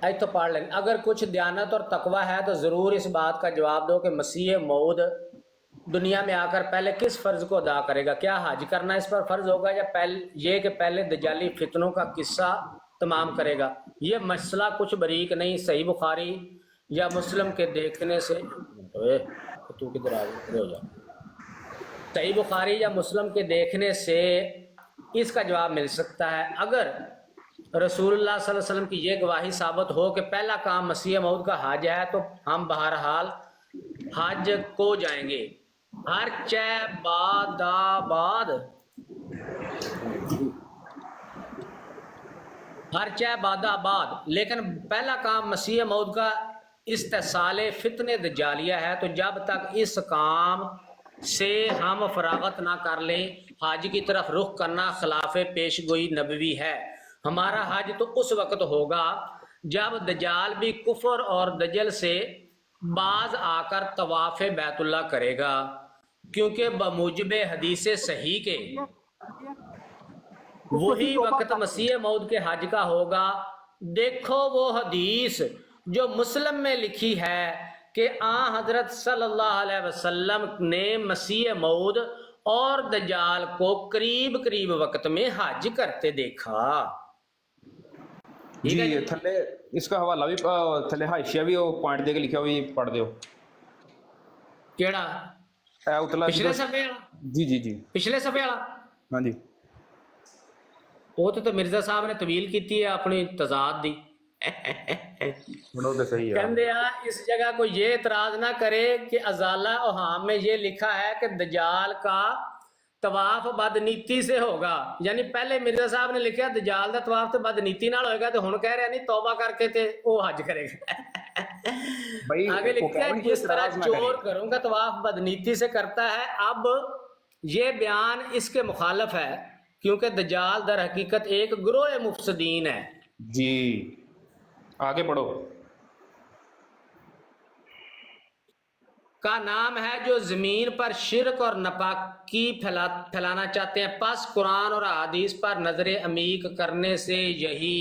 آج تو پڑھ لیں اگر کچھ دیانت اور تقوی ہے تو ضرور اس بات کا جواب دو کہ مسیح موعود دنیا میں آ کر پہلے کس فرض کو ادا کرے گا؟ کیا حج کرنا اس پر فرض ہوگا یا یہ کہ پہلے دجالی فتنوں کا قصہ تمام کرے گا؟ یہ مسئلہ کچھ بریک نہیں، صحیح بخاری یا مسلم کے دیکھنے سے تو کدھر آ گیا ہو جا صحیح بخاری یا مسلم کے دیکھنے سے اس کا جواب مل سکتا ہے۔ اگر رسول اللہ صلی اللہ علیہ وسلم کی یہ گواہی ثابت ہو کہ پہلا کام مسیح موعود کا حج ہے تو ہم بہرحال حج کو جائیں گے، ہر چہ باد آباد، لیکن پہلا کام مسیح موعود کا استحصال فتن دجالیہ ہے، تو جب تک اس کام سے ہم فراغت نہ کر لیں حج کی طرف رخ کرنا خلاف پیش گوئی نبوی ہے۔ ہمارا حج تو اس وقت ہوگا جب دجال بھی کفر اور دجل سے باز آ کر طواف بیت اللہ کرے گا، کیونکہ بموجب حدیث صحیح کے وہی وقت مسیح موعود کے حج کا ہوگا۔ دیکھو وہ حدیث جو مسلم میں لکھی ہے کہ حضرت صلی اللہ علیہ وسلم نے مسیح موعود اور دجال کو قریب وقت میں حج کرتے دیکھا۔ جی تھلے اس کا حوالہ بھی تھلے حاشیہ بھی وہ پوائنٹ دے کے لکھا ہوئی پڑھ دیو کیڑا اتلا پچھلے صفحے والا؟ جی جی جی پچھلے صفحے والا؟ ہاں جی وہ تو مرزا صاحب نے طویل کیتی ہے اپنی تضاد دی کہندے اس جگہ کو یہ اعتراض نہ کرے کہ ازالہ اوہام میں یہ لکھا ہے کہ دجال کا طواف بدنیتی سے ہوگا، یعنی پہلے مرزا صاحب نے لکھا دجال دا طواف تو بدنیتی نال ہوئے گا، تو ہن کہہ رہے نہیں توبہ کر کے تے وہ حج کرے گا۔ آگے لکھا ہے جس طرح چور گھروں کا طواف بدنیتی سے کرتا ہے، اب یہ بیان اس کے مخالف ہے کیونکہ دجال در حقیقت ایک گروہ مفسدین ہے۔ جی آگے پڑھو۔ کا نام ہے جو زمین پر شرک اور ناپاکی پھیلانا چاہتے ہیں، پس قرآن اور احادیث پر نظر عمیق کرنے سے یہی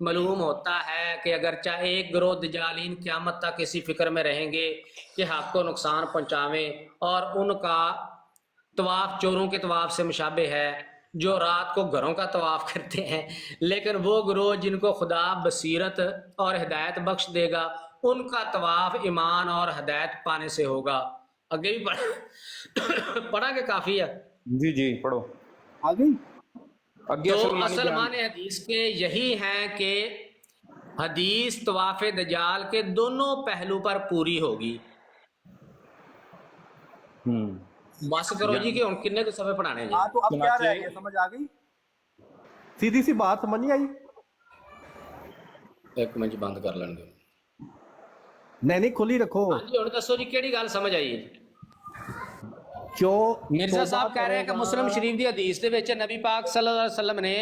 معلوم ہوتا ہے کہ اگرچہ ایک گروہ دجالین قیامت تک اسی فکر میں رہیں گے کہ حق کو نقصان پہنچاویں، اور ان کا طواف چوروں کے طواف سے مشابہ ہے جو رات کو گھروں کا طواف کرتے ہیں، لیکن وہ گروہ جن کو خدا بصیرت اور ہدایت بخش دے گا ان کا طواف ایمان اور ہدایت پانے سے ہوگا۔ آگے بھی پڑھا کہ کافی ہے؟ جی جی پڑھو آگے۔ تو اصل معنی حدیث کے یہی ہیں کہ حدیث طواف دجال کے دونوں پہلو پر پوری ہوگی۔ بس کرو جی کہ کنے کو صفحے پڑھانے جی۔ تو اب کیا رہ گیا، سمجھ آ گئی؟ سیدھی سی بات سمجھ نہیں آئی؟ ایک منٹ بند کر لیں گے، نہیں کھلی رکھو۔ ہاں جی ہن دسو جی کیڑی گل سمجھ آئی ہے؟ جو مرزا صاحب کہہ رہے ہیں کہ مسلم شریف دی حدیث دے وچ نبی پاک صلی اللہ علیہ وسلم نے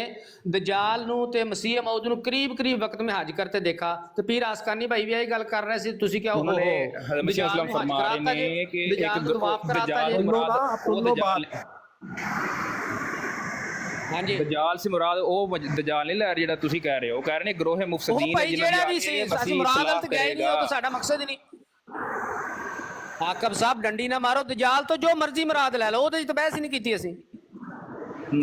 دجال نو تے مسیح موعود نو قریب وقت میں حج کرتے دیکھا، تو پیر آسکانی بھائی بھی یہی گل کر رہے سی، تسی کیا انہوں نے مسیح اسلام فرما رہے ہیں کہ ایک دجال دجال سے مراد وہ دجال نہیں لے رہے جڑا تسی کہہ رہے ہو، کہہ رہے ہیں گروہ مفسدین ہے جنہاں بھی مراد تے گئے نہیں، وہ تو ساڈا مقصد ہی نہیں۔ عاقب صاحب ڈنڈی نہ مارو، دجال تو جو مرضی مراد لے لو، وہ تو بحث ہی نہیں کیتی اسی۔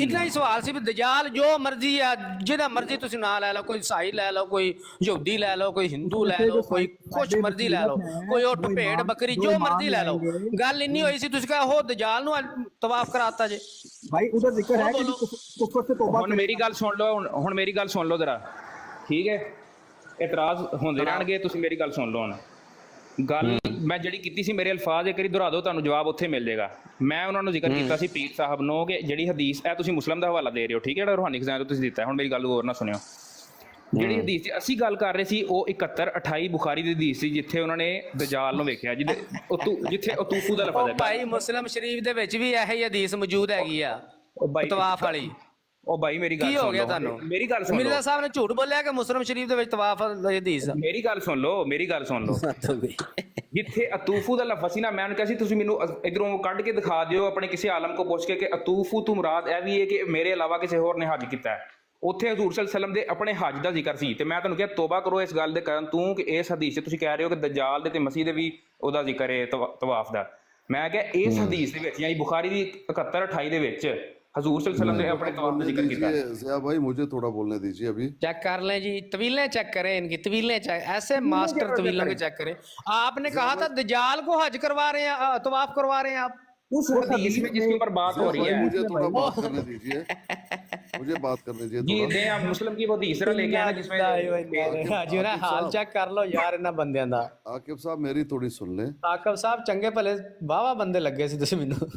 اتنا ہی سوال سی دجال جو مرضی ہے جہاں مرضی تسی نام لے لو، کوئی عیسائی لے لو، کوئی یہودی لے لو، کوئی ہندو لے لو، کوئی کچھ مرضی لے لو، کوئی اٹھ بھیڑ بکری جو مرضی لے لو، گل اینی ہوئی سی تسی کہا ہو دجال نو طواف کراتا جے بھائی ادھر ذکر ہے کہ کفر سے توبہ ہن میری گل سن لو، ہن میری گل سن لو ذرا، ٹھیک ہے؟ اعتراض ہوندے رہن گے، تسی میری گل سن لو۔ ہن گل میں جڑی کیتی سی میرے الفاظ ایک واری دہرا دو، تانوں جواب اتھے مل جائے گا۔ میں انہوں نے ذکر کیتا سی پیر صاحب نو کہ جڑی حدیث ہے تسی مسلم دا حوالہ دے رہے ہو، ٹھیک ہے؟ روحانی خزانہ تو تسی دیتا ہے، ہن میری گل غور نہ سنیو۔ جڑی حدیث اسی گل کر رہے سی وہ 71-28 بخاری دی حدیث سی جتھے انہوں نے دجال نو ویکھیا، جتھے اتوفو دا لفظ ہے۔ بھائی مسلم شریف دے وچ بھی یہی حدیث موجود ہے گیا طواف والی۔ او بھائی میری گل سن لو، میری گل سن لو۔ مرزا صاحب نے جھوٹ بولیا کہ مسلم شریف دے وچ طواف حدیث، میری گل سن لو، میری گل سن لو۔ جتھے اتوفو دا لفظ سی نا، میں نے کہا سی تسی مینوں ادھروں کڈ کے دکھا دیو اپنے کسی عالم کو پوچھ کے کہ اتوفو تو مراد اے وی ہے کہ میرے علاوہ کسی ہور نے حج کیتا ہے، ਉੱਥੇ ਹਜ਼ੂਰ ਸੱਲੱਲਾਹੁ ਅਲੈਹਿ ਵਸੱਲਮ ਦੇ ਆਪਣੇ ਹੱਜ ਦਾ ਜ਼ਿਕਰ ਸੀ ਤੇ ਮੈਂ ਤੁਹਾਨੂੰ ਕਿਹਾ ਤੋਬਾ ਕਰੋ ਇਸ ਗੱਲ ਦੇ ਕਾਰਨ ਤੂੰ ਕਿ ਇਸ ਹਦੀਸ 'ਚ ਤੁਸੀਂ ਕਹਿ ਰਹੇ ਹੋ ਕਿ ਦਜਾਲ ਦੇ ਤੇ ਮਸੀਹ ਦੇ ਵੀ ਉਹਦਾ ਜ਼ਿਕਰ ਹੈ ਤਵਾਫ ਦਾ। ਮੈਂ ਕਿਹਾ ਇਸ ਹਦੀਸ ਦੇ ਵਿੱਚ ਯਾਨੀ ਬੁਖਾਰੀ ਦੀ 71-28 ਦੇ ਵਿੱਚ हजूर सल्लल्लाहु अलैहि वसल्लम ने अपने तवाफ का जिक्र किया है। ज़िया भाई मुझे थोड़ा बोलने दीजिए अभी। चेक कर लें जी, तवीलें चेक करें इनकी, तवीलें चेक, ऐसे मास्टर तवीलों के चेक करें। आपने कहा था दजाल को हज करवा रहे हैं, तवाफ करवा रहे हैं आप उस हदीस में जिसके ऊपर बात हो रही है। मुझे थोड़ा बात करने दीजिए, मुझे बात करने दीजिए जी थोड़ा। दे आप मुस्लिम की वो तीसरा लेके आना जिसमें जी ना हाल चेक कर लो यार इन्हां बंदियां दा। आकिब साहब मेरी थोड़ी सुन लें। आकिब साहब चंगे भले वाहवा बंदे लगे सी तुसीं मैनूं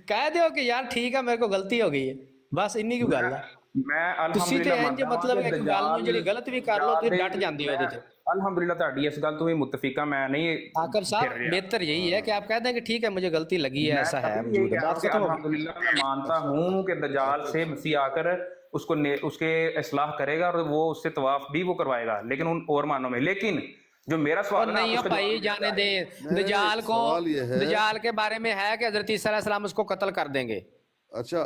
कह दिओ कि यार ठीक है मेरे को गलती हो गई है, बस इन्नी की गल है। मैं ਤੁਸੀਂ ਤੇ ਇੰਜ ਮਤਲਬ ਇੱਕ ਗੱਲ ਨੂੰ ਜਿਹੜੀ ਗਲਤ ਵੀ ਕਰ ਲਓ ਤੁਸੀਂ ਡਟ ਜਾਂਦੇ ਹੋ ਇਹਦੇ ਤੇ। अल्हम्दुलिल्लाह ਤੁਹਾਡੀ ਇਸ ਗੱਲ ਤੋਂ ਵੀ ਮੁਤਫਿਕਾ मैं नहीं। आकिब साहब बेहतर यही है कि आप कहते हैं कि ठीक है मुझे गलती लगी है, ऐसा है मौजूद है, बात खत्म हो गई। अल्हम्दुलिल्लाह मैं मानता हूँ कि दज्जाल से मसीह आकर उसको उसके इस्लाह करेगा और वो उससे तवाफ भी वो करवाएगा, लेकिन उन और मानों में। लेकिन जो मेरा सवाल है नहीं हो भाई जाने दे, दजाल को दजाल के बारे में है कि हजरत ईसा अलैहिस्सलाम उसको कत्ल कर देंगे। अच्छा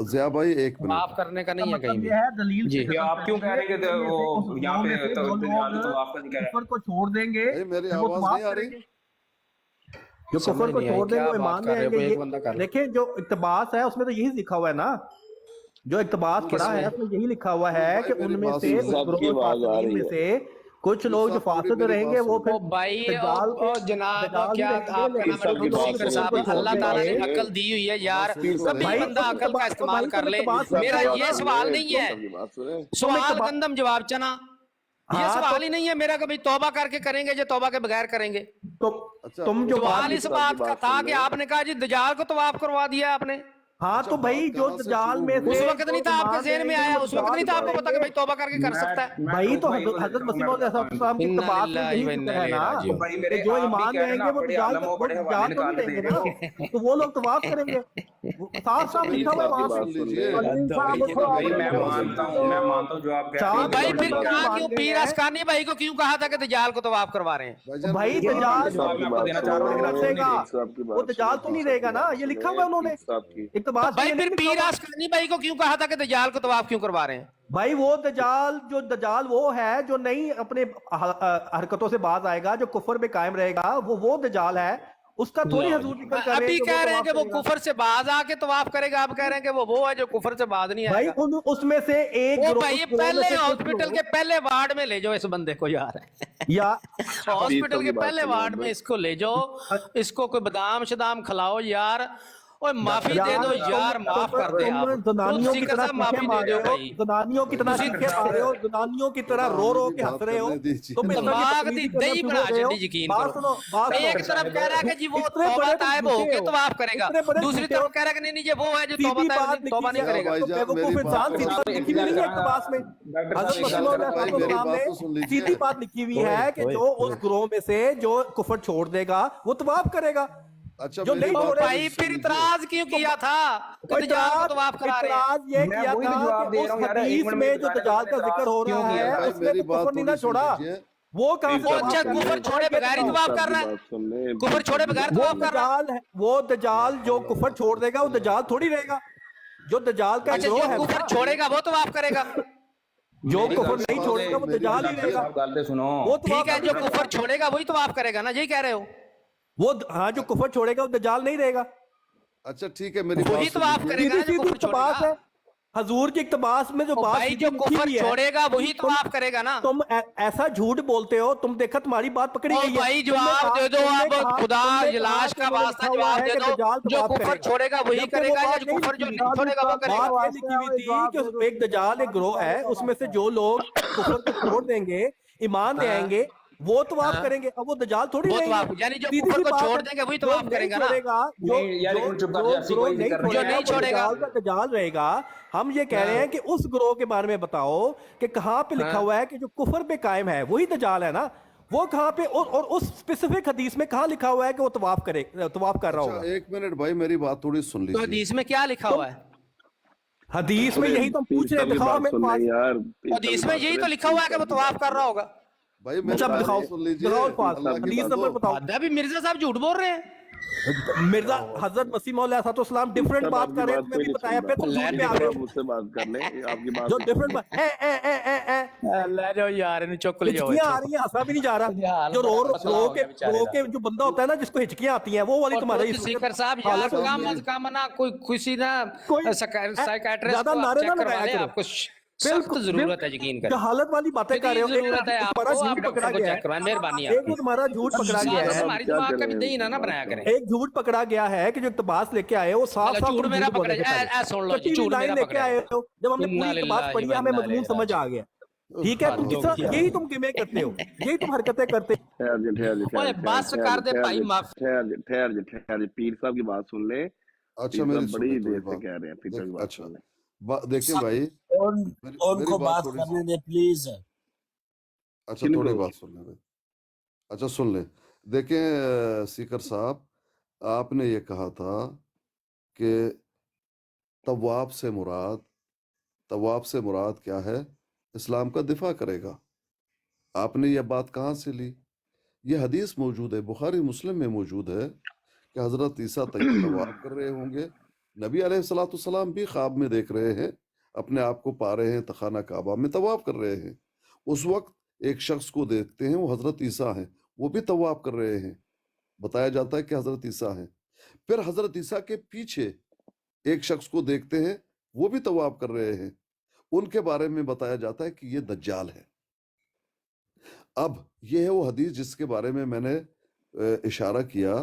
ज़िया भाई एक मिनट, माफ करने का नहीं है कहीं भी। ये है दलील जी से आप क्यों कह रहे हैं कि वो यहाँ पे दज्जाल तवाफ का जिक्र है? कुफर को छोड़ देंगे, भाई मेरी वो आवाज तवाफ नहीं आ रही। करेंगे। जो कुफर को छोड़ देंगे वो ईमान में आएंगे। देखिए जो इक्तबास है उसमें तो यही लिखा हुआ है ना, जो इक्तबास पढ़ा है उसमें यही लिखा हुआ है कि उनमें से उस ग्रोह फासिकीन में से कुछ लोग जो फासिद रहेंगे वो फिर भाई दज्जाल के जनाब क्या दज्जाल आपका के नाम है स्पीकर साहब, अल्लाह ताला ने अकल दी हुई है यार, कभी भाई, बंदा अकल का इस्तेमाल कर ले। मेरा ये सवाल नहीं है, सवाल गंदम जवाब चना, ये सवाल ही नहीं है मेरा कि भाई तौबा करके करेंगे जो तौबा के बगैर करेंगे। तो तुम जो सवाल इस बात का था कि आपने कहा जी दजाल को तवाफ करवा दिया आपने। हाँ तो भाई जो दज्जाल में उस से वक्त नहीं था आपके ज़हन में आया, उस वक्त नहीं था आपको पता कि भाई तौबा करके कर सकता है। भाई तो हजरत मसीह मौद अलैहिस्सलाम की इत्तबाअत में यही जिक्र है ना कि जो ईमान में आएंगे वो दज्जाल को नहीं देंगे ना, तो वो लोग तवाफ करेंगे, साफ साफ लिखा हुआ है वहां सुन पे। लीजिए। भाई मैं मानता हूँ जो आप कह रहे हैं। भाई फिर कहा क्यों पीर अस्कानी भाई को क्यों कहा था कि दजाल को तवाफ करवा रहे हैं? भाई दज्जाल जवाब मैं आपको देना चाह रहा हूँ। रखेगा, वो दज्जाल तो नहीं रहेगा ना, ये लिखा हुआ है उन्होंने इत्तबाअत भाई में फिर नहीं पीर लिखा हुआ। अस्कानी भाई को क्यों कहा था कि दजाल को तवाफ क्यों करवा रहे हैं? भाई वो दजाल जो दजाल वो है जो नहीं अपने हरकतों से बाज आएगा, जो कुफर में कायम रहेगा, वो दजाल है, उसका थोड़ी हजूर जिक्र कर रहे हैं। अभी कि कह वो रहे हैं कि वो तवाफ कुफर से बाज आके तवाफ करेगा, आप कह रहे हैं कि वो है जो कुफर से बाज नहीं भाई आएगा। उसमें से एक वो ग्रोह- भाई उस ग्रोह में पहले से कुछ हॉस्पिटल लोग- के पहले वार्ड में ले जाओ इस बंदे को यार, या हॉस्पिटल के पहले वार्ड में इसको ले जाओ, इसको कोई बादाम शदाम खिलाओ यार, और माफी दे दो यार, माफ कर दे आप। जनानियों की तरह माफी चीखें दे मार दो रहे हो, भाई। जनानियों की तरह चीखें मार रहे हो, जनानियों की तरह रो रो के हंस रहे हो, तुम इस तरह की दिमाग तकलीफ दी करना दही शुरू बना हो गए हो। छड़ी यकीन बात करो। सुनो, बात सुनो। एक तरफ कह रहा है कि जी वो इतने तौबा बड़े तायब झूठे होके हो, तवाफ करेगा, इतने बड़े दूसरी झूठे तरफ हो। कह रहा है कि नहीं नहीं ये वो है जो सीधी तौबा बात तौबा नहीं लिखी करेगा। भाई तो जान, बेवकूफ मेरी इंसान बात सीधी सुनो। बात लिखी हुई नहीं है इक़्तिबास में। हज़रत मसीह मौद अलैहिस्सलाम मेरी बात ने तो सुन लीजिए। सीधी बात लिखी हुई है कि जो उस ग्रोह में से जो कुफर छोड़ देगा वो तवाफ करेगा। अच्छा जो मेरी नहीं बात हो रहे- भाई फिर इतराज क्यों किया था कि कोई दजाल को तवाफ करा रहे हैं? इतराज ये मैं किया वही था तो जवाब कि दे उस रहा हूँ यार, एक हदीस मिनट में में जो दजाल का जिक्र हो क्यों रहा किया है भाई? उसमें मेरी तो बात कुफर नहीं ना थोड़ी सुन छोड़ा, लीजिए। वो कहां से अच्छा कुफर छोड़े बगैर ही तवाफ कर रहा है, कुफर छोड़े बगैर वो तवाफ कर रहा है। दजाल है, वो दजाल जो कुफर छोड़ देगा वो दजाल थोड़ी रहेगा, जो दजाल का अच्छा ग्रोह जो है कुफर छोड़ेगा वो तवाफ करेगा। जो कुफर नहीं छोड़ेगा वो दजाल ही रहेगा। गल सुनो। वो ठीक है, जो तवाफ कुफर छोड़ेगा वही तवाफ करेगा ना, यही कह रहे हो? वो हाँ जो कुफर छोड़ेगा वो दजाल नहीं रहेगा। अच्छा ठीक है मेरी वही बात सुन तवाफ लीजिए। करेगा सीधी ना जो सीधी कुफर इक़्तिबास छोड़ेगा। है, हजूर की इक़्तिबास में जो बात भाई सीधी जो लिखी कुफर हुई है, छोड़ेगा वही तवाफ करेगा ना। तुम ऐसा झूठ बोलते हो, तुम देखा तुम्हारी बात पकड़ी ओ गई है। भाई तुमने जवाब कहा- दे दो तुमने आप, कहा- खुदा तुमने इलाज कहा का कि वास्ता लिखा हुआ जवाब है दे कि दो, दज्जाल जो तवाफ कुफर करेगा। छोड़ेगा वही जबकि करेगा वो या बात जो नहीं कुफर जो लिखी नहीं छोड़ेगा वो बात करेगा। ये लिखी हुई थी कि एक दज्जाल एक ग्रोह है, उसमें से जो लोग कुफर को छोड़ देंगे, ईमान ले आएंगे, वो तवाफ करेंगे। अब वो दज्जाल थोड़ी वो रहेंगे। तवाफ यानी जो सीधी कुफर सी को बात छोड़ है, देंगे वही जो तवाफ नहीं करेगा ना। छोड़ेगा, नहीं, यार, एक मिनट चुप कर जा, ऐसी ग्रोह कोई नहीं जिक्र नहीं छोड़ेगा, है। वो छोड़ेगा। दज्जाल का दज्जाल रहेगा। हम ये कह रहे हैं कि उस ग्रोह के बारे में बताओ कि कहाँ पे लिखा हुआ है कि जो कुफर पे कायम है वही दज्जाल है ना, वो कहाँ पे और उस स्पेसिफिक हदीस में कहाँ लिखा हुआ है कि वो तवाफ कर रहा होगा? अच्छा एक मिनट भाई मेरी बात थोड़ी सुन तो लीजिए। हदीस में क्या लिखा हुआ है? हदीस में यही तो पूछ रहे हैं, दिखाओ मेरे पास। हदीस में यही तो लिखा हुआ है कि वो तवाफ कर रहा होगा। भाई मेरी अच्छा बात दिखाओ, सुन लीजिए। दिखाओ पास, अल्लाह की हदीस बात नंबर हो। बताओ। अभी मिर्जा साहब झूठ बोल रहे हैं। मिर्जा हजरत मसीह मौला अलैहिस्सलाम डिफरेंट बात कर रहे हैं, तुम्हें भी बताया, फिर तुम झूठ में आ रहे हो मुझसे बात कर ले, आपकी बात जो डिफरेंट बात ले जाओ यार, इन्हें चुक ले जाओ। हिचकियां आ रही हैं, हंसा भी नहीं जा रहा। जो रो के जो बंदा होता है ना, जिसको हिचकियां आती हैं, वो वाली तुम्हारी सीकर साहब यार कम अज कम ना कोई किसी ना साइकियाट्रिस्ट ज्यादा नारे ना लगाया करो। आपको सख्त जरूरत है, यकीन करें। जहालत वाली बातें कर रहे हो। जरूरत है आपको, तुम्हारा आप झूठ पकड़ा डॉक्टर को गया चेक करवाएं, मेहरबानी है। एक आपकी। तुम्हारा झूठ पकड़ा गया है, हमारी दिमाग का भी दही ना बनाया करें। एक झूठ पकड़ा गया है कि जो इकतबास लेके आए हो साफ साफ झूठ मेरा पकड़ा है, सुन लो झूठ मेरा लेके आए हो। जब हमने पूरी इकतबास पढ़ी हमें मजमून समझ आ गया, ठीक है। तुम किस तरह यही तुम किमें करते हो, यही तुम हरकतें करते ओए बस कर दे भाई, माफ। ठहर जी, पीर साहब की बात सुन ले। अच्छा पीर मेरी साहब बड़ी सुनिए देर थोड़ी से कह रहे हैं, पीर साहब की बात। बात अच्छा सुन ले। देखिए भाई, उनको बात थोड़ी करने दे प्लीज। अच्छा थोड़ी बात सुन ले। अच्छा सुन ले। देखें सीकर साहब, आपने ये कहा था कि तवाब से मुराद क्या है, इस्लाम का दिफा करेगा। आपने ये बात कहाँ से ली? ये हदीस मौजूद है, बुखारी मुस्लिम में मौजूद है कि हजरत ईसा तवाब कर रहे होंगे। नबी अलैहिस्सलाम भी ख्वाब में देख रहे हैं, अपने आप को पा रहे हैं तखाना काबा में तवाब कर रहे हैं। उस वक्त एक शख्स को देखते हैं, वो हजरत ईसा हैं, वो भी तवाब कर रहे हैं। बताया जाता है कि हजरत ईसा हैं। फिर हजरत ईसा के पीछे एक शख्स को देखते हैं, वो भी तवाब कर रहे हैं। उनके बारे में बताया जाता है कि ये दज्जाल है। अब ये है वो हदीस जिसके बारे में मैंने इशारा किया,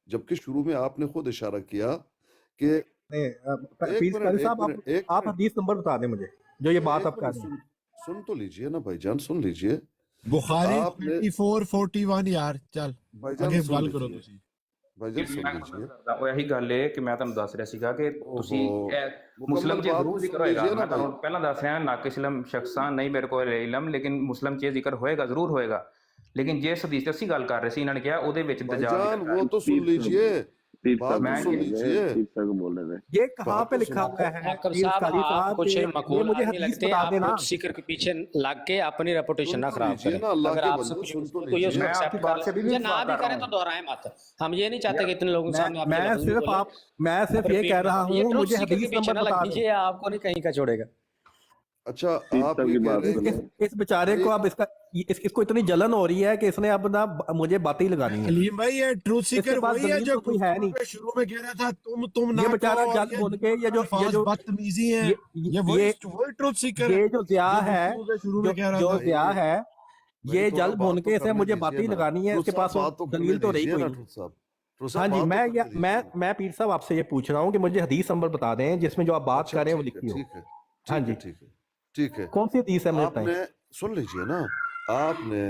जबकि शुरू में आपने खुद इशारा किया कि आप हदीस नंबर बता दें मुझे, जो ये बात आप कर रहे हैं। सुन तो लीजिए ना भाईजान, सुन लीजिए। बुखारी 2441 यार, चल भाईजान ਅੱਗੇ सुन ਗੱਲ ਕਰੋ लीजिए। ਤੁਸੀਂ। भाईजान सुन लीजिए। ਉਹ ਇਹੀ ਗੱਲ ਹੈ ਕਿ ਮੈਂ ਤੁਹਾਨੂੰ ਦੱਸ ਰਿਹਾ ਸੀਗਾ ਕਿ ਤੁਸੀਂ ਮੁਕੰਮਲ ਮੁਸਲਮ ਚ ਬਾਤ ਜ਼ਰੂਰ ਸੁਣ ਜ਼ਿਕਰ ਹੋਏਗਾ। ਲੀजिए ना ਮੈਂ ਤੁਹਾਨੂੰ भाई। ਪਹਿਲਾਂ ਦੱਸ ਰਿਹਾ ਨਾਕਿਸਲਮ ਸ਼ਖਸਾਂ ਨਹੀਂ ਮੇਰੇ ਕੋਲ ਇਲਮ, ਲੇਕਿਨ ਮੁਸਲਮ ਚ ਜ਼ਿਕਰ ਹੋਏਗਾ, ਜ਼ਰੂਰ ਹੋਏਗਾ। ਲੇਕਿਨ ਜਿਸ ਹਦੀਸ ਤੇ ਅਸੀਂ ਗੱਲ ਕਰ ਰਹੇ ਸੀ, ਇਹਨਾਂ ਨੇ ਕਿਹਾ ਉਹਦੇ ਵਿੱਚ ਦਜਾਲ भाईजान वो तो सुन लीजिए, पीर बात साहब तो मैं सुन ये- लीजिए। पीर साहब को बोल रहे थे। ये कहाँ बात पे तो लिखा हुआ है? हैकर पीर साहब काली आप कुछ ये मकबूल मुझे आदमी हदीस लगते हैं, बता आप देना। खुद सीकर के पीछे लग के अपनी रेपुटेशन सुन ना तो खराब लीजिए करें। ना, अल्लाह अगर के आपसे बंदे, कुछ सुन तो तो ये लीजिए। मैं एक्सेप्ट आपकी कर बात से भी लें, ना इत्तेफाक भी कर करें रहा तो दोहराएं मत। हम ये नहीं चाहते कि इतने लोगों के सामने आपके मैं लफ्ज़ भी सिर्फ बोलें। मैं सिर्फ ये कह रहा ये हूँ, ट्रुथ मुझे सीकर के हदीस पीछे नंबर ना बता लग दें। दीजिए, आपको नहीं कहीं का छोड़ेगा। अच्छा पीर आप साहब ये की कह बात रहे हैं सुनो। कि इस बेचारे को अब इसको इतनी जलन हो रही है कि इसने अब ना मुझे बातें ही लगानी है। अलीम भाई ये ट्रूथ इसके सीकर पास वही है दलील जो तो कोई है नहीं। शुरू में कह रहा था तुम ना ये बेचारा कहो, जल बोल के ये अल्फाज जो बदतमीजी है, ये ये वही ट्रूथ सीकर ये जो ज़िया है, शुरू में कह रहा जो था। ज़िया है, ये मेरी थोड़ा जल बात भून तो के इसने करने मुझे दीजिए बातें ही ना। लगानी है। ट्रूथ इसके साहब पास बात तो दलील करने तो रही दीजिए कोई ना, नहीं। ट्रूथ साहब। ट्रूथ हाँ साहब जी, बात मैं तो करने मैं दीजिए। मैं पीर साहब आपसे ये पूछ रहा हूँ कि मुझे हदीस नंबर बता दें जिसमें जो आप बात अच्छा, कर रहे हैं वो ठीक है, लिखी हो। ठीक है, हाँ ठीक है, जी, ठीक है, ठीक है। कौन सी हदीस है मुझे बताएं। आपने सुन लीजिए ना, आपने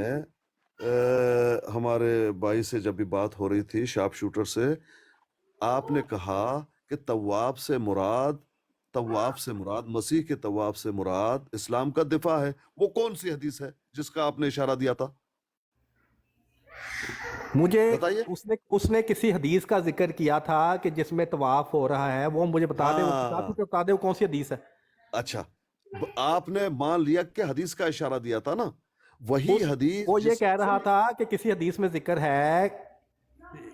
हमारे भाई से जब भी बात हो रही थी, शार्प शूटर से, आपने कहा कि तवाब से मुराद मसीह के तवाब से मुराद इस्लाम का दिफा है। वो कौन सी हदीस है जिसका आपने इशारा दिया था? मुझे बताइए। उसने किसी हदीस का जिक्र किया था कि जिसमें तवाफ हो रहा है, वो मुझे बता दे, बता दे वो कौन सी हदीस है। अच्छा, आपने मान लिया कि हदीस का इशारा दिया था ना, वही हदीस वो ये कह रहा था कि किसी हदीस में जिक्र है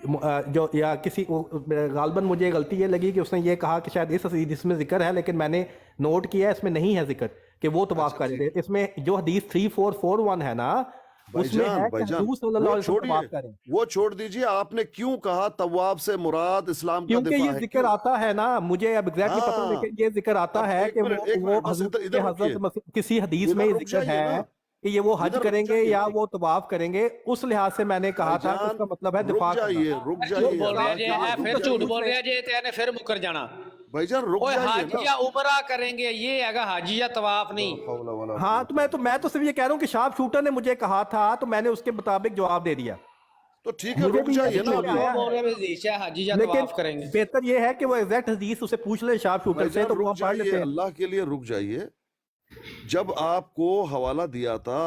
जो, या किसी गालबन मुझे गलती ये लगी कि उसने ये कहा कि शायद इस हदीस में जिक्र है, लेकिन मैंने नोट किया इसमें नहीं है जिक्र कि वो तवाफ कर रहे थे। इसमें जो हदीस 3441 है ना, उसमें है कि हुजूर सल्लल्लाहु अलैहि वसल्लम तवाफ करें। वो छोड़ दीजिए, आपने क्यों कहा तवाब से मुराद इस्लाम का क्योंकि दिफा ये है? जिक्र आता है ना, मुझे अब एग्जैक्टली पता नहीं, लेकिन ये जिक्र आता अब है एक कि मिनट, एक वो मिनट, बस हजरत इधर रुकिए। हजरत मसीह किसी हदीस इधर में रुक जिक्र जाइए है ना। कि ये वो हज इधर रुक करेंगे जाइए। या वो तवाफ करेंगे। उस लिहाज से मैंने कहा था कि भाईजान, उसका मतलब है रुक दिफा जाइए, करना। रुक झूठ जाइए, बोल रहे हैं जी, रुक फिर जाइए। झूठ बोल रहे हैं जी, तेने फिर मुकर जाना। भाईजान रुक ओए जाइए हाजी ना। या उमरा करेंगे, ये हैगा हाजी या तवाफ नहीं। हौला वला हाँ, तो मैं तो सिर्फ ये कह रहा हूँ कि शार्प शूटर ने मुझे कहा था, तो मैंने उसके मुताबिक जवाब दे दिया। तो ठीक है, मुझे रुक भी जाइए यकीन ना नहीं अभी। आया। बोल रहे हैं हदीस है हाजी या लेकिन तवाफ करेंगे। बेहतर ये है कि वो एग्जैक्ट हदीस उसे पूछ ले शार्प शूटर से, भाईजान तो वो रुक हम पढ़ जाइए, लेते हैं। अल्लाह के लिए रुक जाइए। जब आपको हवाला दिया था,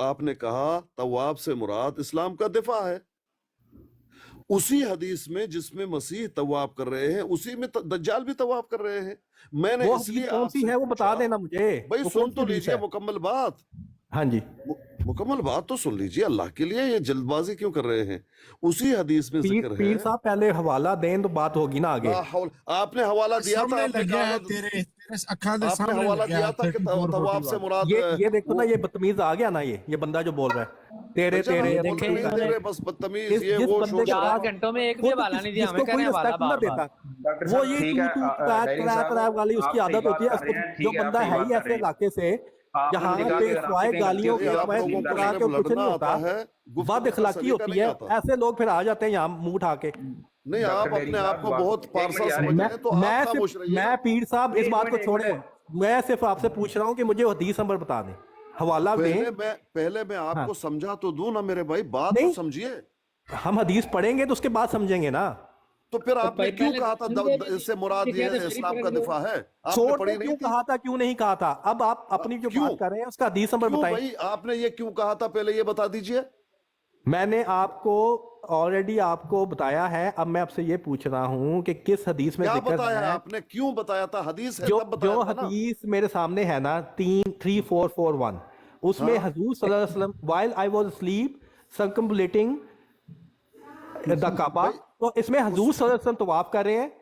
आपने कहा तवाब से मुराद इस्लाम का दिफा है। उसी हदीस में जिसमें मसीह तवाब कर रहे हैं, उसी में दज्जाल भी तवाब कर रहे हैं। मैंने वो इसलिए हदीस कौन सी है वो बता देना मुझे। भाई वो सुन कौन सी तो हदीस लीजिए है? मुकम्मल बात। हाँ जी, मुकम्मल बात तो सुन लीजिए, अल्लाह के लिए ये जल्दबाजी क्यों कर रहे हैं? उसी हदीस में जिक्र है। पीर साहब पहले हवाला दें तो बात होगी ना आगे। आपने हवाला दिया था, सामने आपने लगे कहा हैं तेरे अखां दे आपने सामने हवाला लगे दिया हैं था कि 34, तवाफ से 41 मुराद ये देखो ना, ये बदतमीज आ गया ना, ये बंदा जो बोल रहा है तेरे बेचारा तेरे वो देखे बोलते नहीं इन्होंने- तेरे, बस बदतमीज ये जिस वो बंदे के शोर 4 पास घंटों में एक भी खुद हवाला नहीं दिया, जिसको हमें कह कोई रहे हैं हवाला रिस्पेक्ट ना बार देता, बार। डॉक्टर वो साहब ये ठीक टू है, टू डायरी साहब, क्रैक वाली उसकी आप आदत सही होती है। बात कर रहे हैं, जो ठीक है, बंदा आप सही है बात ही कर ऐसे रहे हैं। इलाके से आपने जहाँ मुझे कहा पे कि अगर सिवाय आपसे कहीं गालियों गलती के होती है, आप आप सिवाय लोगों तस्लीम को कर मुस्कुरा लें। के जब कुछ नहीं लड़ना होता, आता है, बद गुफ्तगू का इखलाकी सलीका होती नहीं है। आता। ऐसे लोग फिर आ जाते हैं यहाँ मुंह उठा के। नहीं, डॉक्टर आप डेरी अपने आप साहब, को बहुत एक पारसा मिनट यार, समझ रहे हैं, तो आप खामोश रहिए। मैं पीर साहब इस एक बात को मिनट, एक छोड़े, मिनट। मैं सिर्फ आपसे पूछ रहा हूँ कि मुझे हदीस नंबर बता दें, हवाला दें। पहले मैं हाँ। आपको समझा तो दूं ना मेरे भाई, बात तो नहीं, समझिए। हम हदीस पढ़ेंगे तो उसके बाद समझेंगे ना। तो फिर तो आपने क्यों पहले कहा था समझे भी इससे नहीं, मुराद क्या ये तो फिर ही इस्लाम का पढ़ेंगे। दिफा है? आपने छोड़ पढ़ी दो, नहीं क्यों थी? कहा था, क्यों नहीं कहा था। अब आप अपनी जो क्यों? बात कर रहे हैं उसका हदीस नंबर क्यों बताएं। भाई, आपने ये क्यों कहा था पहले ये बता दीजिए। मैंने आपको ऑलरेडी आपको बताया है, अब मैं आपसे ये पूछ रहा हूँ कि किस हदीस में क्या जिक्र बताया है। आपने, क्यों बताया था? हदीस है जो तब बताया जो था ना। हदीस मेरे सामने है ना 3441, उसमें हाँ। हजूर सल्लल्लाहु अलैहि वसल्लम while I was asleep circumambulating the Kaaba, भाई तो इसमें हजूर सल्लल्लाहु अलैहि वसल्लम तवाफ कर रहे हैं।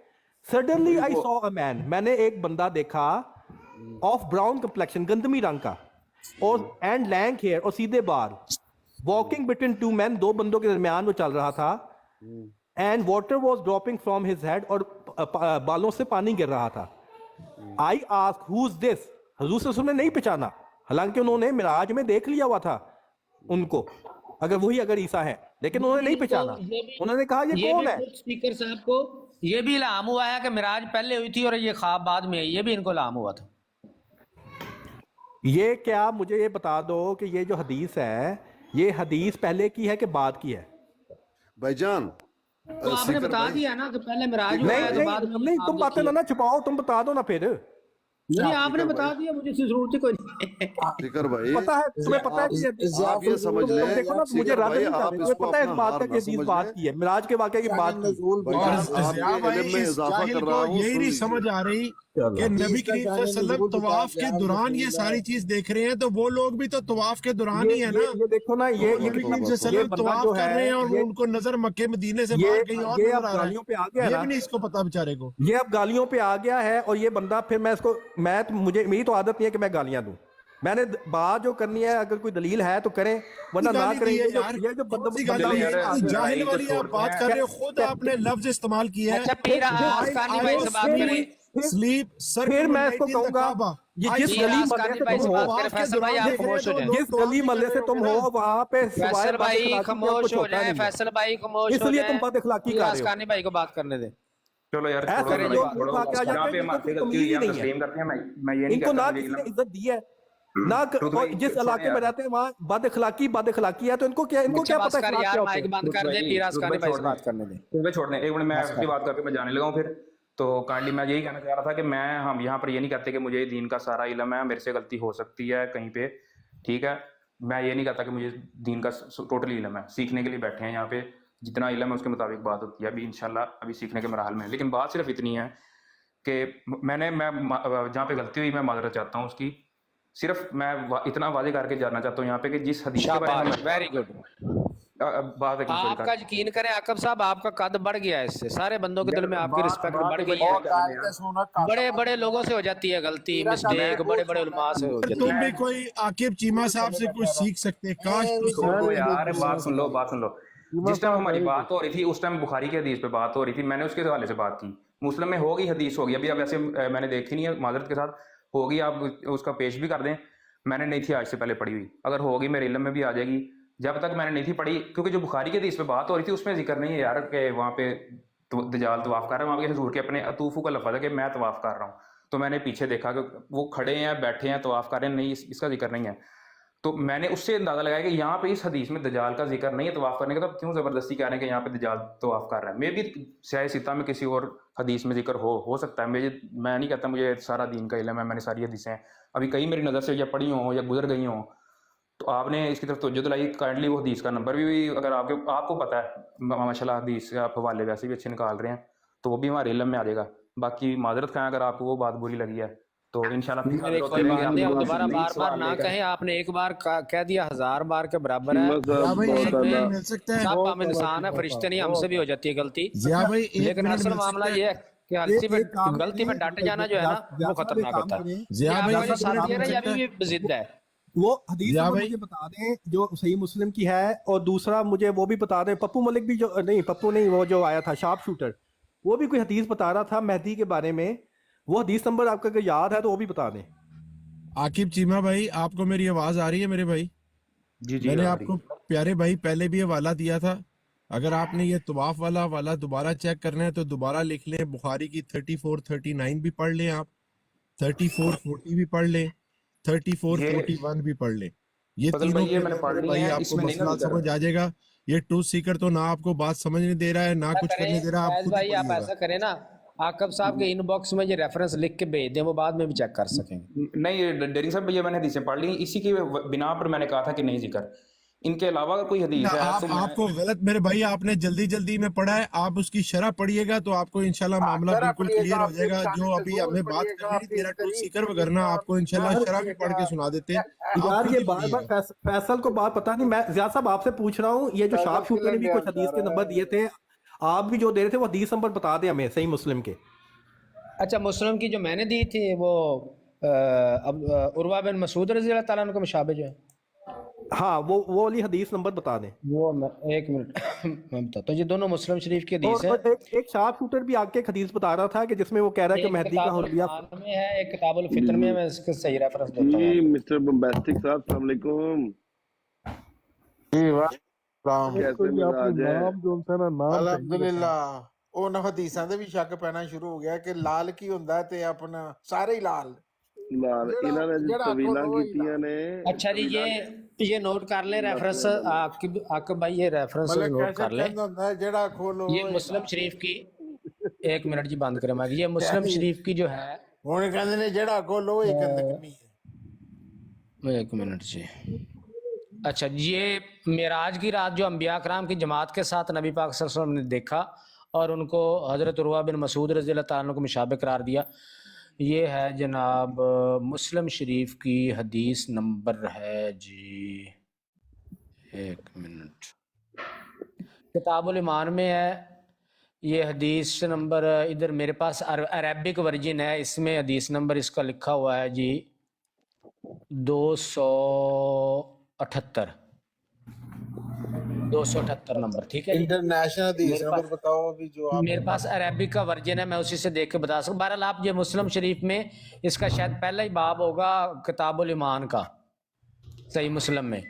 Suddenly I saw a man, मैंने एक बंदा देखा ऑफ ब्राउन कंप्लेक्शन, गंदमी रंग का, और एंड लैंग हेयर, और सीधे बाल, वॉकिंग बिटवीन टू मैन, दो बंदों के दरमियान वो चल रहा था। And water was dropping from his head, और बालों से पानी गिर रहा था। I ask who is this, हजूर सल्लल्लाहु अलैहि वसल्लम ने नहीं पहचाना, हालांकि उन्होंने मिराज में देख लिया हुआ था उनको, अगर ईसा है, लेकिन उन्होंने नहीं पहचाना। उन्होंने कहा ये कौन है। स्पीकर साहब को ये भी इल्हाम हुआ है कि मिराज पहले हुई थी और ये ख्वाब बाद में आई, ये भी इनको इल्हाम हुआ था। ये क्या, मुझे ये बता दो कि ये जो हदीस है, ये हदीस पहले की है कि बाद की है। भाईजान, तो आपने सीकर बता भाई, दिया ना कि पहले मिराज हुआ नहीं है तो बाद में नहीं नहीं, तुम बातें ना छुपाओ, तुम बता दो ना फिर। नहीं, आपने सीकर बता भाई, दिया, मुझे इसकी जरूरत ही कोई नहीं। सीकर भाई, पता है, तुम्हें पता है कि आप ये समझ लें, देखो ना, मुझे सीकर रद्द भाई, नहीं कर आप रहे, तुम्हें इसको पता है इस अपना बात हार का ना कि हदीस समझ बात लें। की है, मिराज के वाकये की बात की है। और भाईजान, ज़िया आपके भाई, इल्म में इस इजाफा जाहिल कर को रहा हूँ, यही सुन नहीं लीजिए। समझ आ रही कि नबी करीम सल्लल्लाहु अलैहि वसल्लम तवाफ के दौरान ये सारी चीज देख रहे हैं, तो वो लोग भी तो तवाफ के दौरान ही है ना। ये देखो ना, ये नबी करीम सल्लल्लाहु अलैहि ये वसल्लम बंदा तवाफ जो कर रहे हैं है, और वो उनको नजर मक्के मदीने से बाहर कहीं और ये नजर अब आ रहा गालियों पे आ गया है। ये ना, भी नहीं इसको पता बेचारे को। ये अब गालियों पे आ गया है। और ये बंदा फिर मुझे मेरी तो आदत नहीं है कि मैं गालियां दूं। मैंने बात जो करनी है, अगर कोई दलील है तो करें, वरना ना गाली करें। दी है ये यार, जो कौन सी गाली बंदा दी है? यार, इतनी जाहिल लड़ाई को वाली आप छोड़ बात दें। कर रहे हो, खुद आपने लफ्ज इस्तेमाल किया है। अच्छा, पीर आसकानी भाई से बात करें। स्लीप फिर मैं इसको कहूंगा, ये जिस पीर गली आसकानी महल्ले से भाई तुम से हो, बात करें। फैसल भाई आप खामोश हो जाएं। जिस गली महल्ले से तुम हो, वहां पे सिवाय फैसल बद भाई इखलाकी के खामोश कुछ हो होता जाए, नहीं है। फैसल भाई खामोश हो इसलिए जाए। तुम बद इखलाकी पीर कर रहे हो। आसकानी भाई को बात करने दें। चलो यार, ऐसे छोड़ो लोग लड़ाई, छोड़ो। उठा के आ जाते जहाँ हैं पे जिनको हमारी कोई गलती हुई तमीज ही है, हम नहीं है। तस्लीम करते हैं। मैं ये नहीं इनको कहता ना मुझे किसी ने इल्म- इज्जत दी है ना, ट्रुथ भाई, जिस छोड़ो इलाके में यार। रहते हैं वहाँ बद इखलाकी है, तो इनको क्या अच्छा, बस पता कर इखलाक यार, क्या होता माइक है। बंद कर दे। पीर आसकानी भाई से बात करने दें। तुम्हें छोड़ने एक मिनट, मैं बस अपनी कर। बात करके मैं जाने लगा हूँ फिर। तो काइंडली मैं यही कहना चाह रहा था कि हम यहाँ पर ये नहीं कहते कि मुझे दीन का सारा इल्म है, मेरे से गलती हो सकती है कहीं पे, ठीक है। मैं ये नहीं कहता कि मुझे दीन का टोटली इल्म है। सीखने के लिए बैठे हैं यहाँ पे, जितना इल्म है उसके मुताबिक बात होती है। अभी इंशाल्लाह अभी सीखने के मरहल में है। लेकिन बात सिर्फ इतनी है कि मैं जहाँ पे गलती हुई मैं माजरत चाहता हूँ उसकी। सिर्फ मैं इतना वादे करके जाना चाहता हूँ यहाँ पे कि जिस हदीस के बारे में शाबाश, वेरी गुड। बात है कि आपका यकीन करें आकब साहब, आपका कद बढ़ गया है इससे। सारे बंदों के दिल में आपकी रिस्पेक्ट बढ़ गई है। बड़े बड़े लोगों से हो जाती है गलती, मिस्टेक, बड़े बड़े उलमा से हो जाती तुम है। भी कोई आकिब चीमा साहब से कुछ सीख सकते, काश सुनो यार, बात सुन लो। जिस टाइम हमारी बात हो रही थी उस टाइम बुखारी की हदीस पे बात हो रही थी, मैंने उसके हवाले से बात की। मुस्लिम में होगी हदीस, होगी अभी। अब वैसे मैंने देखी नहीं है, माजरत के साथ होगी, आप उसका पेश भी कर दें। मैंने नहीं थी आज से पहले पढ़ी हुई, अगर होगी मेरे इल्म में भी आ जाएगी। जब तक मैंने नहीं थी पढ़ी, क्योंकि जो बुखारी की हदीस पे बात हो रही थी उसमें जिक्र नहीं है यार कि वहाँ पे दजाल तवाफ कर रहा है। वहाँ के हजूर के अपने अतूफू का लफ्ज़ है कि मैं तवाफ कर रहा हूँ। तो मैंने पीछे देखा कि वो खड़े हैं, बैठे हैं, तवाफ कर रहे हैं, नहीं इसका जिक्र नहीं है। तो मैंने उससे अंदाजा लगाया कि यहाँ पे इस हदीस में दजाल का जिक्र नहीं है तवाफ करने का, तो क्यों ज़बरदस्ती कह रहे हैं कि यहाँ पे दजाल तवाफ कर रहा है। मे भी शायद सिता में किसी और हदीस में जिक्र हो सकता है। मैं नहीं कहता मुझे सारा दीन का इल्म है, मैंने सारी हदीसें अभी कई मेरी नज़र से या पढ़ी हों या गुजर गई हों। तो आपने इसकी तरफ तवज्जो दिलाई, काइंडली वो हदीस का नंबर भी अगर आपको पता है, माशाल्लाह हदीस के आप हवाले वैसे भी अच्छे निकाल रहे हैं, तो वो भी हमारे इल्म में आ जाएगा। बाकी माजरत खाएं अगर आपको वो बात बुरी लगी है, تو इंशाल्लाह फिर नहीं, कोई बात नहीं, आप दोबारा बार बार ना कहें, आपने एक बार कह दिया 1000 बार के बराबर है। सीमा जिया साहब भाई बहुत एक ज्यादा मिनट मिल सकता है? सब हम इंसान है, फरिश्ते नहीं, हमसे भी हो जाती है गलती। जिया भाई एक लेकिन मिनट असल मिल मामला सकता ये है? है कि गलती पे एक काम गलती पे करें, डट जाना जो है ना वो खतरनाक होता है। जिया ये भाई आपका जो एक मिनट साथी है ना मिल ये सकता अभी है? भी जिद्द है। वो हदीस जिया नंबर भाई मुझे बता दें जो सही मुस्लिम की है, और दूसरा मुझे वो भी बता दें, पप्पू मलिक भी जो नहीं, पप्पू नहीं, वो जो आया था शार्प शूटर, वो भी कोई हदीस बता रहा था मेहदी के बारे में, वो हदीस नंबर आपका अगर याद है तो वो भी बता दें। आकिब चीमा भाई, आपको मेरी आवाज आ रही है मेरे भाई? जी जी मैंने आ आपको प्यारे भाई पहले भी हवाला दिया था, अगर आपने ये तवाफ वाला हवाला दोबारा चेक करना है तो दोबारा लिख लें, बुखारी की 34 39 भी पढ़ लें, आप 34 40 भी पढ़ लें, 34 ये 41 भी पढ़ लें। ये फजल तीनों भाई ये के मैंने अंदर पढ़ मेरे ली भाई है, आपको इसमें नहीं ना मसला जिक्र समझ आ जाएगा। ये ट्रूथ सीकर तो ना आपको बात समझने दे रहा है ना कुछ करने दे करें रहा है, आप फैज खुद ही भाई, आप पढ़िएगा। ऐसा करें ना, आकब साहब के इनबॉक्स में ये रेफरेंस लिख के भेज दें, वो बाद में भी चेक कर सकेंगे। नहीं डेरिंग साहब ये मैंने हदीसें पढ़ ली, इसी की बिना पर मैंने कहा था कि नहीं जिक्र, इनके अलावा अगर कोई हदीस है तो मैं आपको गलत मेरे भाई, आपने जल्दी जल्दी में पढ़ा है, आप उसकी शरह पढ़िएगा तो आपको इंशाल्लाह मामला बिल्कुल क्लियर हो जाएगा। जो अभी हमें बात करनी नहीं दे रहा ट्रूथ सीकर वगैरह, आपको इंशाल्लाह शरह भी पढ़ के सुना देते हैं, आप यार खुद ये ही बार बार पढ़िएगा। फैसल को बात पता नहीं, मैं जिया साहब आपसे पूछ रहा हूँ, ये जो शार्प शूटर ने भी कुछ हदीस के नंबर दिए थे, आप भी जो दे रहे थे वो हदीस नंबर बता दें हमें सही मुस्लिम के। अच्छा, मुस्लिम की जो मैंने दी थी वो अब उर्वा बिन मसूद रज़ी अल्लाह ताला अन्हु के मुशाबे जो है, हाँ वो वाली हदीस नंबर बता दें। वो एक मिनट मैं बताता हूँ। ये दोनों मुस्लिम शरीफ की हदीस है। और एक शार्प शूटर भी आगे एक हदीस बता रहा था कि जिसमें वो कह रहा है कि एक मेहदी का किताबुल हुलिया। ईमान में है, एक किताबुल फितर में है। मैं इसके सही रेफरेंस देता हूँ जी आपको। मिस्टर बम्बास्टिक साहब अस्सलाम वालेकुम, कैसे मिजाज है? ਅਲਹਮਦੁਲਿਲਾ। ਉਹਨਾਂ ਹਦੀਸਾਂ ਦੇ ਵੀ ਸ਼ੱਕ ਪੈਣਾ ਸ਼ੁਰੂ ਹੋ ਗਿਆ ਕਿ ਲਾਲ ਕੀ ਹੁੰਦਾ ਤੇ ਆਪਣਾ ਸਾਰੇ ਹੀ ਲਾਲ। लाल इन्होंने जो तवीला कीतियां ने अच्छा जी, ये नोट कर लें रेफरेंस, आकिब भाई ये रेफरेंस ਮਤਲਬ नोट कैसे कर लें। ਕਹਿੰਦਾ ਹੁੰਦਾ ਜਿਹੜਾ ਖੋਲੋ ये मुस्लिम शरीफ की, एक मिनट जी बंद करें मैं, ये मुस्लिम शरीफ की जो है, ਹੁਣ ਕਹਿੰਦੇ ਨੇ ਜਿਹੜਾ ਖੋਲੋ ਉਹ ਹੀ ਗੰਦਕ ਨਹੀਂ है। एक मिनट जी। अच्छा, ये मेराज की रात जो अंबिया कराम की जमात के साथ नबी पाक सल्लल्लाहु अलैहि वसल्लम ने देखा और उनको हजरत उर्वा बिन मसूद रज़ी अल्लाह ताला अन्हु को मुशाबे करार दिया, ये है जनाब मुस्लिम शरीफ की हदीस नंबर है जी, एक मिनट, किताबुल ईमान में है ये हदीस नंबर। इधर मेरे पास अरबिक वर्जन है, इसमें हदीस नंबर इसका लिखा हुआ है जी 278 नंबर, ठीक है जी। इंटरनेशनल हदीस मेरे नंबर पास बताओ अभी जो आप मेरे पास अरबिक का वर्जन है, मैं उसी से देख के बता सकूँ। बहरहाल आप ये मुस्लिम शरीफ में इसका शायद पहला ही बाब होगा किताबुल ईमान का, सही मुस्लिम में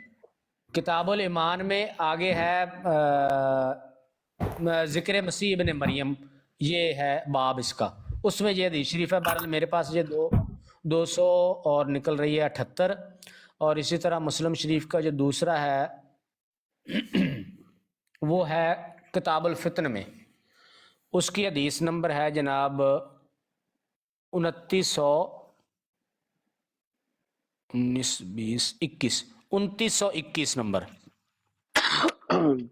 किताबुल ईमान में आगे है जिक्र मसीह इब्न मरियम, ये है बाब इसका, उसमें ये हदीस शरीफ है। बहरहाल मेरे पास ये 200 और निकल रही है 78, और इसी तरह मुस्लिम शरीफ का जो दूसरा है वो है किताबुल फितन में, उसकी हदीस नंबर है जनाब 2921 नंबर।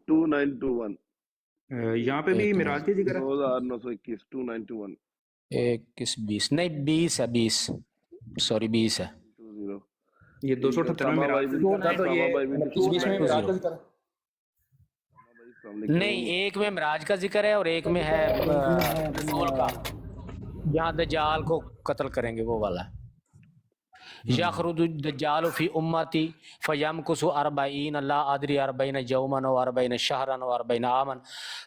2921 यहाँ पे भी मिराज की जिक्र है। 2921 2921 21 नहीं 20 है, 20 सॉरी 20 है। 20 ये 278 में मिराज का जिक्र था, तो ये 21 में मिराज का जिक्र है। नहीं, एक में मिराज का जिक्र है और एक में है रसूल का, जहाँ दज्जाल को कत्ल करेंगे वो वाला है। यखरुज दज्जाल फी उम्मती फयमकुसु 40 ला अदरी 40 यौमन व 40 शहरन व 40 आमन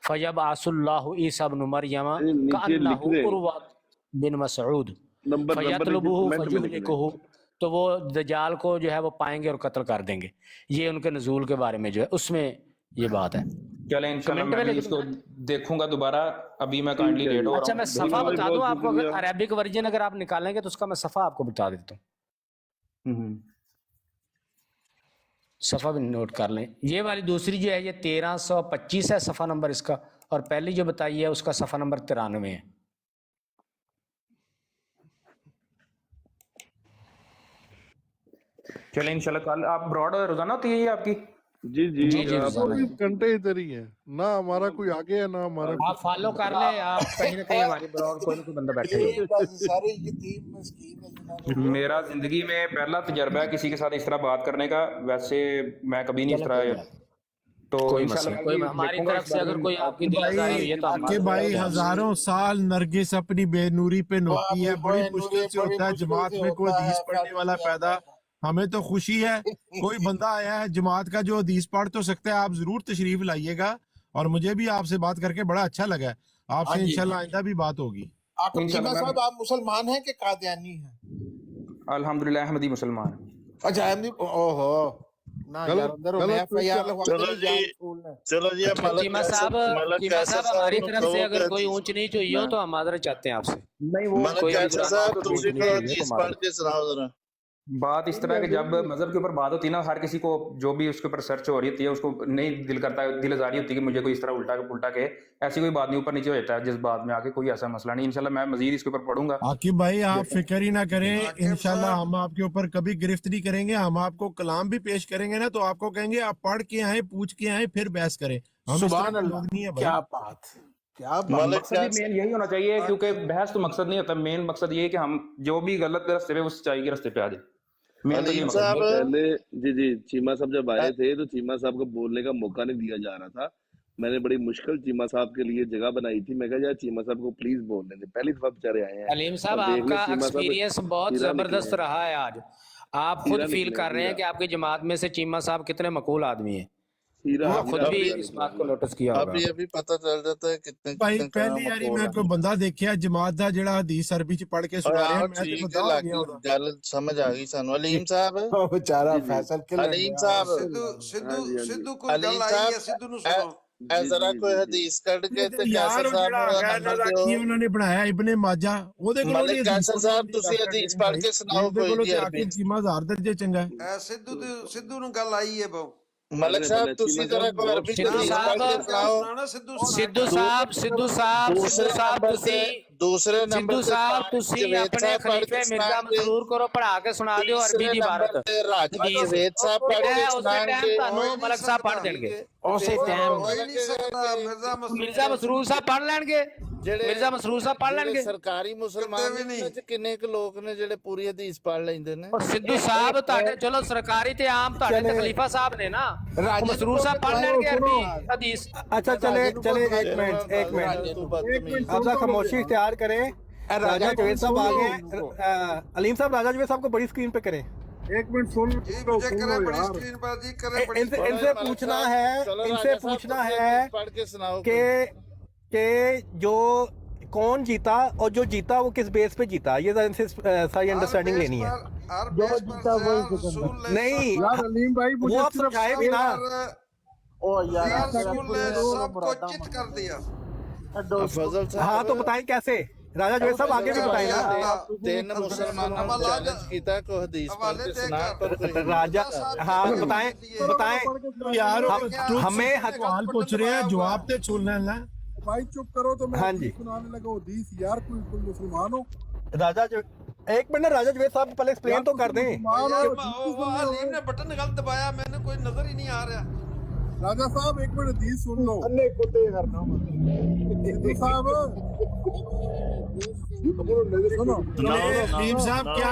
फयबअसुल्लाहु ईसा इब्न मरियम कअन्नहु उर्वा बिन मसऊद फयतलबुहु फयुहलिकुहु, तो वो दज्जाल को जो है वो पाएंगे और कत्ल कर देंगे। ये उनके नजूल के बारे में जो है उसमें ये बात है। चलें इंशाल्लाह मैं भी इसको देखूंगा दोबारा, अभी मैं काइंडली लेट हो रहा हूं। अच्छा, मैं सफ़ा बता दूं आपको, अगर अरेबिक वर्जन अगर आप निकालेंगे तो उसका मैं सफ़ा आपको बता देता हूँ, सफ़ा भी नोट कर लें। ये वाली दूसरी जो है ये 1325 है सफ़ा नंबर इसका, और पहली जो बताई है उसका सफ़ा नंबर 93 है। चलें इंशाल्लाह कल आप ब्रॉड रोजाना होती है ये आपकी? जी जी जी जी आप 24 घंटे इधर ही है ना, हमारा कोई आगे है ना हमारा आप फॉलो कर ले, आप कहीं ना कहीं हमारी ब्लॉग कोई ना कोई बंदा बैठे ये बस सारे यतीम मस्कीन है जिन्होंने मेरा जिंदगी में पहला तजर्बा है किसी के साथ इस तरह बात करने का। वैसे मैं कभी नहीं इस तरह, तो कोई इंशाल्लाह मसला कोई मैं हमारी देखूंगा तरफ इस से बारे अगर में। कोई आपकी दिलआज़ारी हुई है तो हम कि भाई हजारों साल नरगिस अपनी बेनूरी पे नोती है, बड़ी मुश्किल से होता है जमात में कोई हदीस पढ़ने वाला पैदा। हमें तो खुशी है कोई बंदा आया है जमात का जो हदीस पढ़ तो सकता है। आप जरूर तशरीफ लाइएगा और मुझे भी आपसे बात करके बड़ा अच्छा लगा है। हाँ आपसे जी। इंशाल्लाह आइंदा भी बात होगी। आप चीमा साहब आप मुसलमान हैं कि कादियानी हैं? अल्हम्दुलिल्लाह अहमदी मुसलमान। अच्छा अहमदी, ओहो ना गलत- यार अंदर गलत मैं FIR लगवा के चलो नहीं जी, जान छोड़ना। चलो जी, अब मलक चीमा कैसर साहब हमारी तरफ से अगर कोई हदीस- ऊंच नीच हुई हो तो हम माजरत चाहते हैं आपसे। नहीं वो मलक कोई कैसर बुरा साहब कोई तुसी ऊंच को नीच हुई है हदीस तो पढ़ माजरत। के सुनाओ जरा। बात इस तरह है कि जब मजहब के ऊपर बात होती है ना, हर किसी को जो भी उसके ऊपर सर्च हो रही होती है उसको नहीं दिल करता है, दिल आजारी होती है कि मुझे कोई इस तरह उल्टा के ऐसी कोई बात नहीं, ऊपर नीचे हो जाता है जिस बात में आके, कोई ऐसा मसला नहीं। इंशाल्लाह मैं मजीद इसके ऊपर पढ़ूंगा। आकिब भाई आप फिक्र ही ना करें, इंशाल्लाह हम आपके ऊपर कभी गिरफ्त नहीं करेंगे। हम आपको कलाम भी पेश करेंगे ना तो आपको कहेंगे आप पढ़ के आए, पूछ के आए, फिर बहस करें। हम इस तरह सुभान के अल्लाह, लोग नहीं है भाई। क्या बात, क्या बात। मलक मकसद ही मेन यही होना चाहिए, क्योंकि बहस तो मकसद नहीं होता। मेन मकसद ये है कि हम जो भी गलत रास्ते पे, उस सच्चाई के रास्ते पे आ जाए। मेन तो ये अलीम मकसद है। साहब पहले जी जी चीमा साहब जब आए थे तो चीमा साहब को बोलने का मौका नहीं दिया जा रहा था। मैंने बड़ी मुश्किल चीमा साहब के लिए जगह बनाई थी। मैं कहा यार चीमा साहब को प्लीज बोलने दे, पहली दफा बेचारे आए हैं। अलीम साहब और देख ले आपका चीमा साहब एक्सपीरियंस बहुत हीरा जबरदस्त निकले। रहा है आज। आप खुद हीरा फील निकले, कर रहे हैं हीरा। कि आपकी जमात में से चीमा साहब कितने मकबूल आदमी हैं। हीरा वो हीरा खुद भी हीरा इस निकला, बात को हीरा। नोटिस किया अब होगा। ये भी पता चल जाता है कितने भाई कितने पहली यारी मैं कोई बंदा देखिया जमात दा जेड़ा हदीस अरबी च पढ़ के सुना रहा है, मैं तो ठीक बता है, हो गया लागी होगा। गल समझ आ गई सानू। अलीम साहब, ओ बेचारा जी, जी। फैसल के अलीम साहब, सिद्धू को अलीम साहब ए जरा कोई हदीस कढ़ के ते यार कैसर ਉਹ साहब ਜਿਹੜਾ ਨੂੰ ਹੈਗਾ नंबर ਇਹਨਾਂ ਦਾ दिओ। ਕੀ ਉਹਨਾਂ ਨੇ ਬਣਾਇਆ ਇਬਨੇ ਮਾਜਾ, ਉਹਦੇ ਕੋਲੋਂ मलिक ਨਹੀਂ कैसर ਹਦੀਸ साहब तुसी हदीस पढ़ के सुनाओ ਉਹਦੇ कोई ਕੋਲੋਂ जी ਤੇ अरबी। ਆਕਿਬ ਚੀਮਾ ਹਜ਼ਾਰ ਦਰਜੇ ਚੰਗਾ ਹੈ। ਸਿੱਧੂ ਨੂੰ ਗੱਲ ਆਈ ਹੈ ਬਹੁ। मलिक साहब बल्ले तुसी चीमा जरा साहब कोई बहुत अरबी सिद्धू हदीस साहब पढ़ के सुनाओ। सिद्धू साहब ਤੁਸੀਂ दूसरे सिद्धू नंबर पे साहब पाक ਤੁਸੀਂ जवेद ਆਪਣੇ साहब पढ़ ਖਲੀਫੇ के ਮਿर्जा सुनाएंगे। ਮਸਰੂਰ ਕੋਲੋਂ ਪੜ੍ਹਾ ਕੇ ਸੁਣਾ ਦਿਓ ਅਰਬੀ तीसरे ਦੀ नंबर ਇਬਾਰਤ। पे राजा हदीस। जवेद साहब पढ़ के उसी टाइम सुनाएंगे। ਤੁਹਾਨੂੰ ਮਲਕ ਸਾਹਿਬ ਪੜ੍ਹ ਦੇਣਗੇ। ਉਸੇ ਟਾਈਮ ਮਿਰਜ਼ਾ ਮਸਰੂਰ ਸਾਹਿਬ ਪੜ੍ਹ ਲੈਣਗੇ। ਮਿਰਜ਼ਾ ਮਸਰੂਰ ਸਾਹਿਬ ਪੜ੍ਹ ਲੈਣਗੇ। ਸਰਕਾਰੀ ਮੁਸਲਮਾਨ ਦੇ ਵਿੱਚ ਕਿੰਨੇ ਕੁ ਲੋਕ ਨੇ ਜਿਹੜੇ ਪੂਰੀ ਹਦੀਸ ਪੜ੍ਹ ਲੈਂਦੇ ਨੇ। ਔਰ ਸਿੱਧੂ ਸਾਹਿਬ ਤੁਹਾਡੇ ਚਲੋ ਸਰਕਾਰੀ ਤੇ ਆਮ ਤੁਹਾਡੇ ਤੇ ਖਲੀਫਾ ਸਾਹਿਬ ਨੇ ਨਾ, ਉਹ ਮਸਰੂਰ ਸਾਹਿਬ ਪੜ੍ਹ ਲੈਣਗੇ ਅਰਬੀ ਹਦੀਸ। अच्छा चले चले एक मिनट आप जरा खामोशी इख्तियार करें। राजा जवेद साहब आ गए। अलीम साहब राजा जवेद साहब को बड़ी स्क्रीन पे करें। एक मिनट सुन लो यार। इनसे पूछना है, इनसे पूछना है पढ़ के सुनाओ कि जो कौन जीता और जो जीता वो किस बेस पे जीता, ये जरा इनसे सारी अंडरस्टैंडिंग लेनी है। नहीं यार अलीम भाई वो मुझे आप समझाए भी ना। ओ यार सबको चित कर दिया। फजल साहब हाँ तो बताएं कैसे। राजा जवेद साहब आगे भी बताएं ना। तीन मुसलमानों ने चैलेंज किया को हदीस पढ़ के सुना पर कोई राजा हाँ बताएं यार हमें सवाल पूछ रहे हैं जवाब ते छोड़ना है ना। भाई चुप करो तो मैं हाँ जी। सुनाने लगा हदीस यार। कोई मुसलमान हो राजा एक मिनट राजा जवेद साहब पहले एक्सप्लेन तो कर दें। अलीम ने बटन गलत दबाया, मैंने कोई नजर ही नहीं आ रहा। राजा साहब एक मिनट हदीस सुन लो। सिद्धू साहब सुनो अलीम साहब क्या